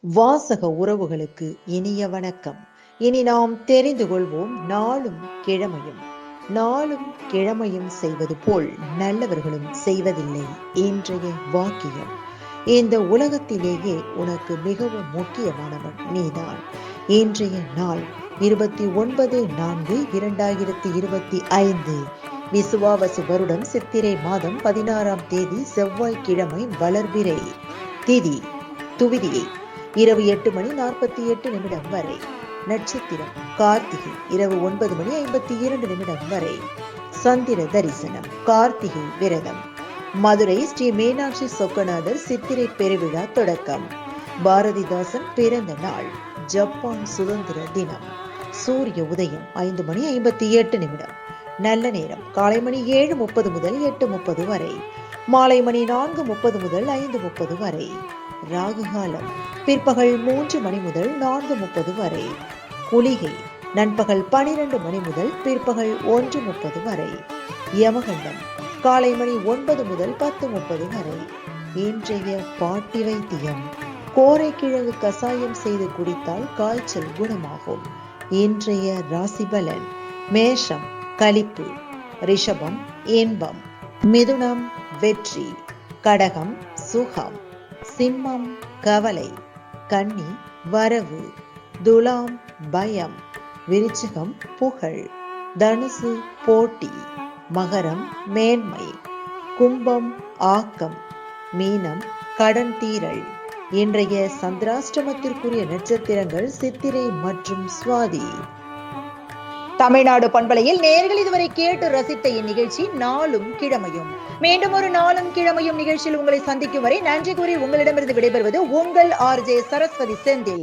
வாசக உறவுகளுக்கு இனிய வணக்கம். இனி நாம் தெரிந்து கொள்வோம் நாளும் கிழமையும் செய்வது போல் நல்லவர்களும் செய்வதில்லை இன்றைய வாக்கியம். இந்த உலகத்திலேயே உனக்கு மிகவும் முக்கியமானவன் நீதான். இன்றைய நாள் 29/4/2025 விசுவாவசு வருடம் சித்திரை மாதம் 16ஆம் தேதி செவ்வாய்க்கிழமை. வளர்பிறை திதி துவிதியை இரவு 8:48 வரை. நட்சத்திரம் கார்த்திகை இரவு 9:52 வரை. சந்திர தரிசனம். கார்த்திகை விரதம். மதுரை ஸ்ரீ மீனாட்சி சொக்கநாதர் சித்திரை பெருவிழா தொடக்கம். பாரதிதாசன் பிறந்த நாள். ஜப்பான் சுதந்திர தினம். சூரிய உதயம் 5:58. நல்ல நேரம் காலை மணி 7:30 முதல் 8:30 வரை. மாலை மணி 4:30 முதல் 5:30 வரை. ராகு காலம் பிற்பகல் 3 மணி முதல் 4:30 வரை. குளிகை நண்பகல் 12 மணி முதல் பிற்பகல் 1:30 வரை. யமகண்டம் காலை மணி 9 முதல் 10:30 வரை. இன்றைய பாட்டி வைத்தியம். கோரைக்கிழங்கு கசாயம் செய்து குடித்தால் காய்ச்சல் குணமாகும். இன்றைய ராசி பலன். மேஷம் களிப்பு, ரிஷபம் இன்பம், மிதுனம் வெற்றி, கடகம் சுகம், சிம்மம் கவலை, கன்னி வரவு, துலாம் பயம், விருச்சிகம் புகழ், தனுசு போட்டி, மகரம் மேன்மை, கும்பம் ஆக்கம், மீனம் கடன் தீரல். இன்றைய சந்திராஷ்டமத்திற்குரிய நட்சத்திரங்கள் சித்திரை மற்றும் சுவாதி. தமிழ்நாடு பண்பலையில் நேயர்கள் இதுவரை கேட்டு ரசித்த இந்நிகழ்ச்சி நாளும் கிழமையும். மீண்டும் ஒரு நாளும் கிழமையும் நிகழ்ச்சியில் உங்களை சந்திக்கும் வரை நன்றி கூறி உங்களிடமிருந்து விடைபெறுவது உங்கள் RJ சரஸ்வதி செந்தில்.